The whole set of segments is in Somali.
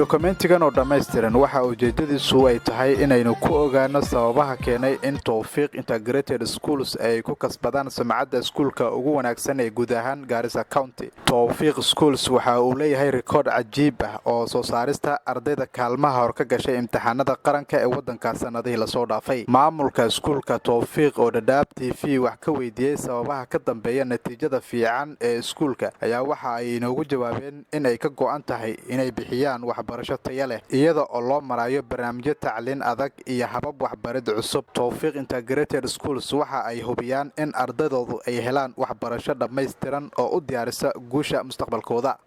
dokumentigan oo dhammaystiran waxa ujeedadiisu ay tahay inaynu ku ogaano sababaha keenay in Tawfiiq Integrated Schools ay ku kasbadaan sumcadda iskuulka ugu wanaagsan ee guud ahaan Garissa County. Tawfiiq Schools waxa uu leeyahay rikoodh cajiib ah oo soo saarista ardayda kaalmaha hor ka gashay imtixaanada qaranka ee waddanka sanadihii la soo dhaafay. Maamulka iskuulka Tawfiiq oo Dadaab TV wax ka weydiiyay sababaha ka dambeeya natiijada fiican ee iskuulka ayaa waxa ay inoogu jawaabeen in ay ka go'an tahay inay bixiyaan waxbarasho tayo leh iyada oo loo marayo barnaamijyo tacliin adag iyo habab waxbarid cusub. Tawfiiq Integrated Schools waxa ay hubiyaan in ardaydu ay helaan waxbarasho dhammaystiran oo u diyaarisa guusha mustaqbalkooda.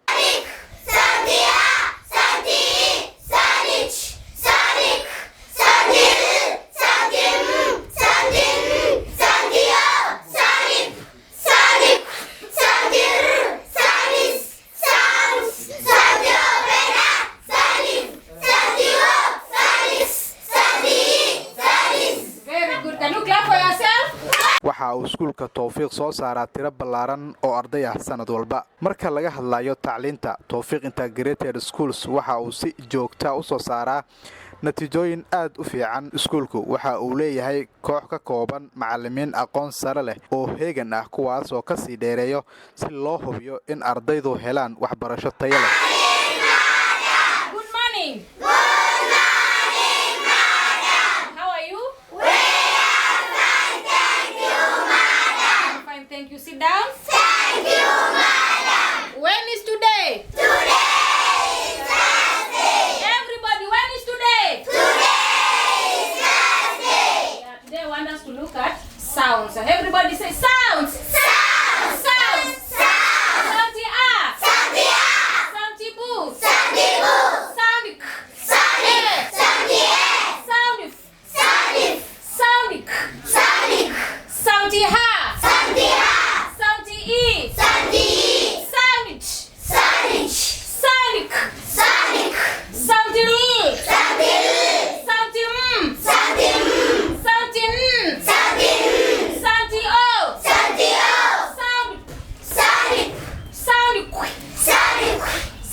waxa uu iskuulka Tawfiiq soo saaraa tiro ballaaran oo arday ah sanad walba. Marka laga hadlayo tacliinta, Tawfiiq Integrated Schools waxa uu si joogto ah u soo saaraa natiijooyin aad u fiican. Iskuulku waxa uu leeyahay koox ka kooban macallimiin aqoon sare leh oo heegan ah kuwaas oo ka sii dheereeyo si loo hubiyo in ardaydu helaan waxbarasho tayo leh. Thank you. Sit down. Thank you, madam. When is today? Today is Thursday. Everybody, when is today? Today is Thursday. Yeah, today I want us to look at sounds. So everybody say sounds. Sounds. Sounds. Sounds. Soundy A. Soundy A. Soundy boo. Soundy boo. Soundy K. Soundy. Soundy A. Soundy F. Soundy. Soundy K. Soundy. Soundy H. Soundy A. Soundy E. Soundy E. Soundich. Soundich. Soundic. Sonic. Soundy L. Soundy L. Soundy M. Soundy M. Soundy N. Soundy N. Soundy O. Soundy O. Sound. Sonic. Soundy Q. Sonic.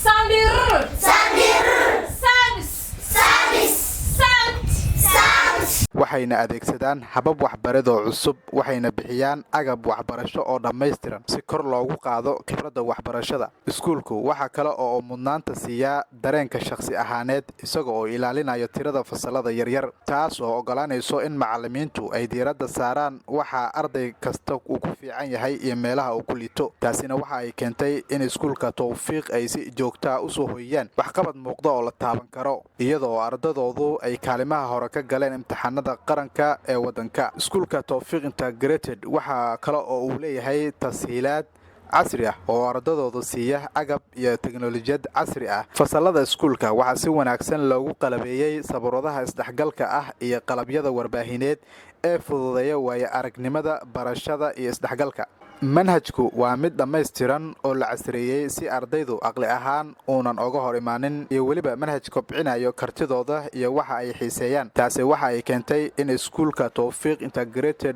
Soundy R. Soundy R. Sounds. Sounds. Sound. Sounds. waxayna adeegsadaan habab waxbarid oo cusub waxayna bixiyaan agab waxbarasho oo dhammaystiran si kor loogu qaado khibradda waxbarashada. Iskuulku waxa kale oo mudnaanta siiya dareenka shakhsi ahaaneed isaga oo ilaalinayo tirada fasalada yaryar taas oo ogolaanayso in macallimiintu ay diiradda saaraan waxa arday kasta uu ku fiican yahay iyo meelaha uu ku liito. Taasina waxa ay keentay in iskuulka Tawfiiq ay si joogto ah u soo hoyiyaan waxqabad muuqda oo la taaban karo iyada oo ardadoodu ay kaalimaha hore ka galeen imtixaanada qaranka ee waddanka. Iskuulka Tawfiiq Integrated waxa kale oo uu leeyahay tashiilaad casri ah oo ardadoodu siiya agab iyo teknoolajiyad casri ah. Fasalada iskuulka waxa si wanaagsan loogu qalabeeyay sabuuradaha isdhexgalka ah iyo qalabyada warbaahineed ee fududeeya waayo aragnimada barashada iyo isdhexgalka. manhajku waa mid dhammaystiran oo la casriyeeyay si ardaydu aqli ahaan uunan uga hor imaanin iyo weliba manhaj kobcinayo kartidooda iyo waxa ay xiiseeyaan. Taasi waxa ay keentay in iskuulka Tawfiiq Integrated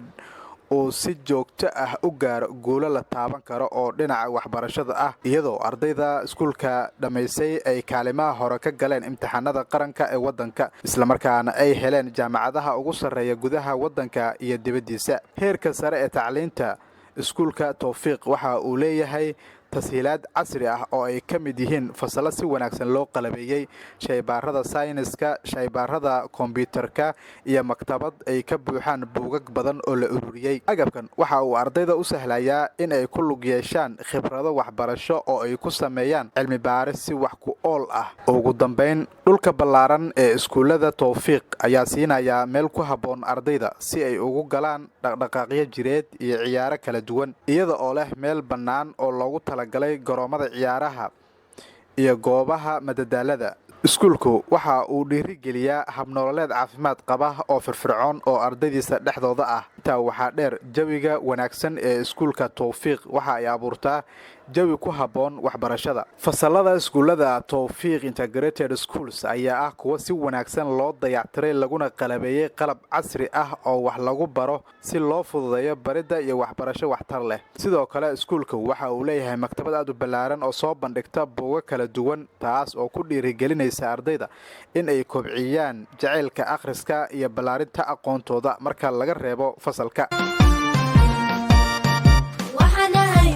uu si joogto ah u gaaro guulo la taaban karo oo dhinaca waxbarashada ah iyadoo ardayda iskuulka dhamaysay ay kaalimaha hore ka galeen imtixaanada qaranka ee waddanka isla markaana ay heleen jaamacadaha ugu sarreeya gudaha waddanka iyo dibaddiisa. Heerka sare ee tacliinta iskuulka Tawfiiq waxa uu leeyahay tashiilaad casri ah oo ay ka mid yihiin fasalo si wanaagsan loo qalabeeyay, shaybaarada sayniska, shaybaarada kombiyuutarka iyo maktabad ay ka buuxaan buugag badan oo la ururiyay. Agabkan waxa uu ardayda u sahlayaa in ay ku lug yeeshaan khibrado waxbarasho oo ay ku sameeyaan cilmi baaris si wax ku ool ah. Ugu dambeyn, dhulka ballaaran ee iskuulada Tawfiiq ayaa siinaya meel ku habboon ardayda si ay ugu galaan dhaqdhaqaaqyo jireed iyo ciyaaro kala duwan iyada oo leh meel bannaan oo loogu galay garoomada ciyaaraha iyo goobaha madadaalada. Iskuulku waxa uu dhiirigeliyaa habnololeed caafimaad qaba oo firfircoon oo ardaydiisa dhexdooda ah. Intaa waxaa dheer jawiga wanaagsan ee iskuulka Tawfiiq waxa ay abuurtaa jawi ku habboon waxbarashada. Fasalada iskuulada Tawfiiq Integrated Schools ayaa ah kuwa si wanaagsan loo dayactiray laguna qalabeeyay qalab casri ah oo wax lagu baro si loo fududeeyo baridda iyo waxbarasho waxtar leh. Sidoo kale iskuulka waxa uu leeyahay maktabad aad u ballaaran oo soo bandhigta buugaag kala duwan taas oo ku dhiirigelinaysa ardayda in ay kobciyaan jacaylka akhriska iyo ballaarinta aqoontooda marka laga reebo fasalka. waxaan ahay